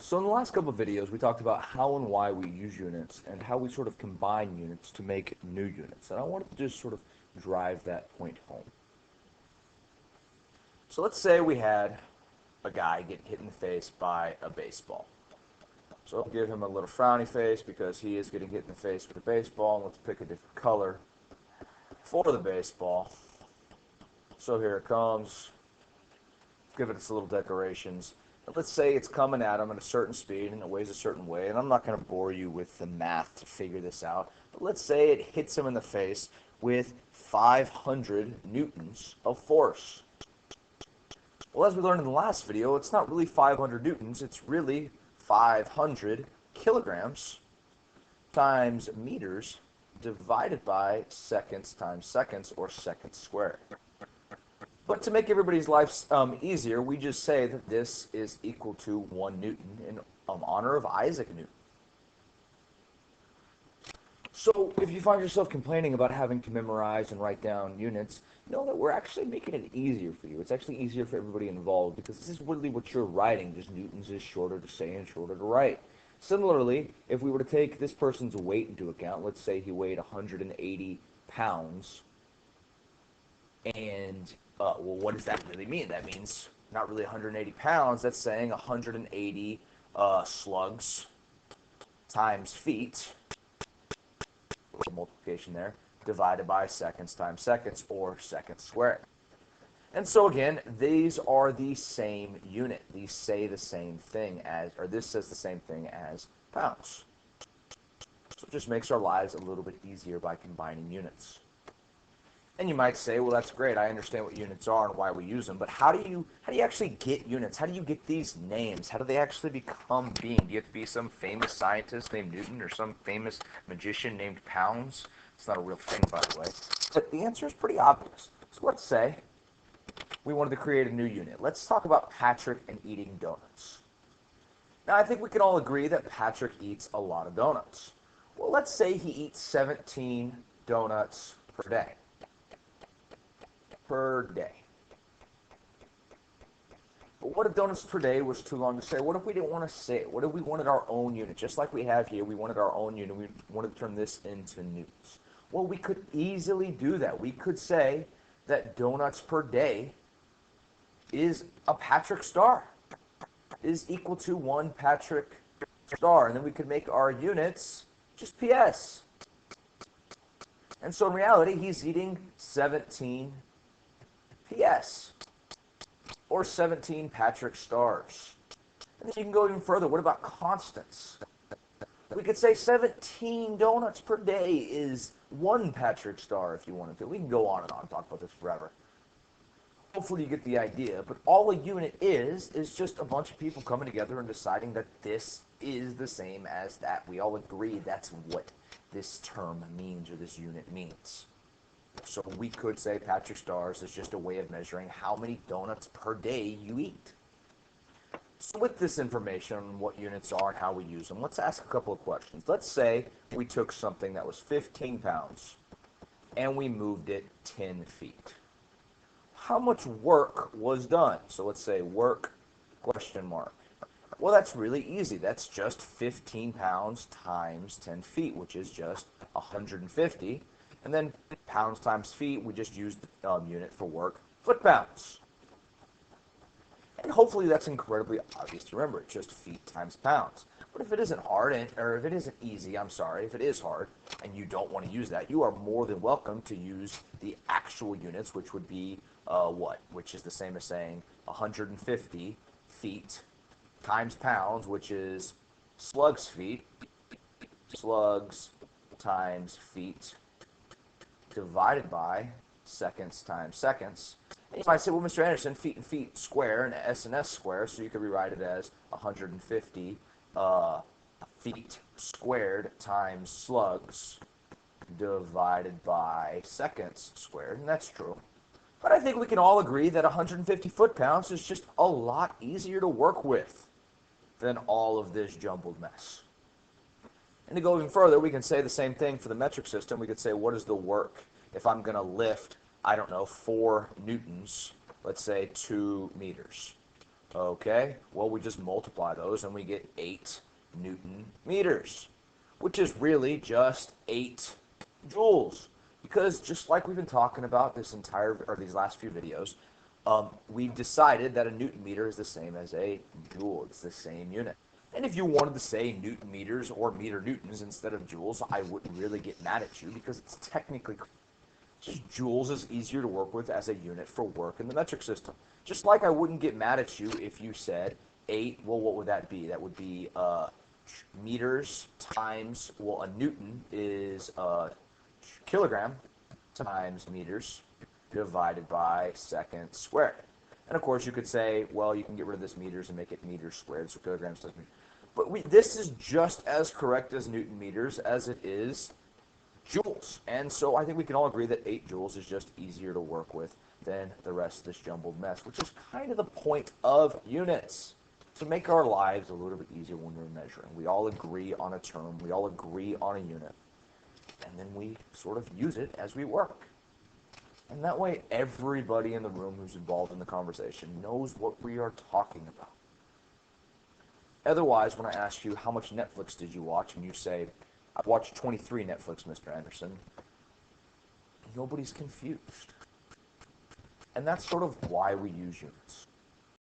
So in the last couple of videos, we talked about how and why we use units and how we sort of combine units to make new units. And I wanted to just sort of drive that point home. So let's say we had a guy get hit in the face by a baseball. So I'll give him a little frowny face because he is getting hit in the face with a baseball. And let's pick a different color for the baseball. So here it comes. Give it its little decorations. But let's say it's coming at him at a certain speed and it weighs a certain way. And I'm not going to bore you with the math to figure this out. But let's say it hits him in the face with 500 newtons of force. Well, as we learned in the last video, it's not really 500 newtons. It's really 500 kilograms times meters divided by seconds times seconds, or seconds squared. But to make everybody's life easier, we just say that this is equal to 1 Newton in honor of Isaac Newton. So if you find yourself complaining about having to memorize and write down units, know that we're actually making it easier for you. It's actually easier for everybody involved because this is really what you're writing. Just newtons is shorter to say and shorter to write. Similarly, if we were to take this person's weight into account, let's say he weighed 180 pounds, and well, what does that really mean? That means not really 180 pounds. That's saying 180 slugs times feet, multiplication there, divided by seconds times seconds, or seconds squared. And so again, these are the same unit. These say the same thing as, or this says the same thing as pounds. So it just makes our lives a little bit easier by combining units. And you might say, well, that's great. I understand what units are and why we use them. But how do you actually get units? How do you get these names? How do they actually become being? Do you have to be some famous scientist named Newton or some famous magician named Pounds? It's not a real thing, by the way. But the answer is pretty obvious. So let's say we wanted to create a new unit. Let's talk about Patrick and eating donuts. Now, I think we can all agree that Patrick eats a lot of donuts. Well, let's say he eats 17 donuts per day. But what if donuts per day was too long to say? What if we didn't want to say it? What if we wanted our own unit? Just like we have here, we wanted our own unit. We wanted to turn this into newtons. Well, we could easily do that. We could say that donuts per day is a Patrick star, is equal to 1 Patrick star. And then we could make our units just PS. And so in reality, he's eating 17 PS, or 17 Patrick stars. And then you can go even further. What about constants? We could say 17 donuts per day is 1 Patrick star if you wanted to. We can go on and on and talk about this forever. Hopefully you get the idea, but all a unit is just a bunch of people coming together and deciding that this is the same as that. We all agree that's what this term means, or this unit means. So we could say Patrick stars is just a way of measuring how many donuts per day you eat. So with this information on what units are and how we use them, let's ask a couple of questions. Let's say we took something that was 15 pounds and we moved it 10 feet. How much work was done? So let's say work, question mark. Well, that's really easy. That's just 15 pounds times 10 feet, which is just 150. And then pounds times feet, we just used the unit for work, foot-pounds. And hopefully that's incredibly obvious to remember. It's just feet times pounds. But if it isn't hard, or if it isn't easy, if it is hard, and you don't want to use that, you are more than welcome to use the actual units, which would be which is the same as saying 150 feet times pounds, which is slugs feet, slugs times feet, divided by seconds times seconds. And you might say, well, Mr. Anderson, feet and feet square and S and S square, so you could rewrite it as 150 feet squared times slugs divided by seconds squared, and that's true. But I think we can all agree that 150 foot-pounds is just a lot easier to work with than all of this jumbled mess. And to go even further, we can say the same thing for the metric system. We could say, what is the work if I'm going to lift, I don't know, 4 newtons, let's say 2 meters? Okay, well, we just multiply those and we get 8 Newton meters, which is really just 8 joules. Because just like we've been talking about these last few videos, we've decided that a Newton meter is the same as a joule. It's the same unit. And if you wanted to say Newton meters or meter newtons instead of joules, I wouldn't really get mad at you because it's technically just joules is easier to work with as a unit for work in the metric system. Just like I wouldn't get mad at you if you said 8, well, what would that be? That would be meters times, well, a Newton is a kilogram times meters divided by seconds squared. And of course, you could say, well, you can get rid of this meters and make it meters squared, so kilograms times meters. But this is just as correct as Newton meters as it is joules. And so I think we can all agree that 8 joules is just easier to work with than the rest of this jumbled mess, which is kind of the point of units, to make our lives a little bit easier when we're measuring. We all agree on a term, we all agree on a unit, and then we sort of use it as we work. And that way everybody in the room who's involved in the conversation knows what we are talking about. Otherwise, when I ask you how much Netflix did you watch, and you say, I've watched 23 Netflix, Mr. Anderson, nobody's confused. And that's sort of why we use units.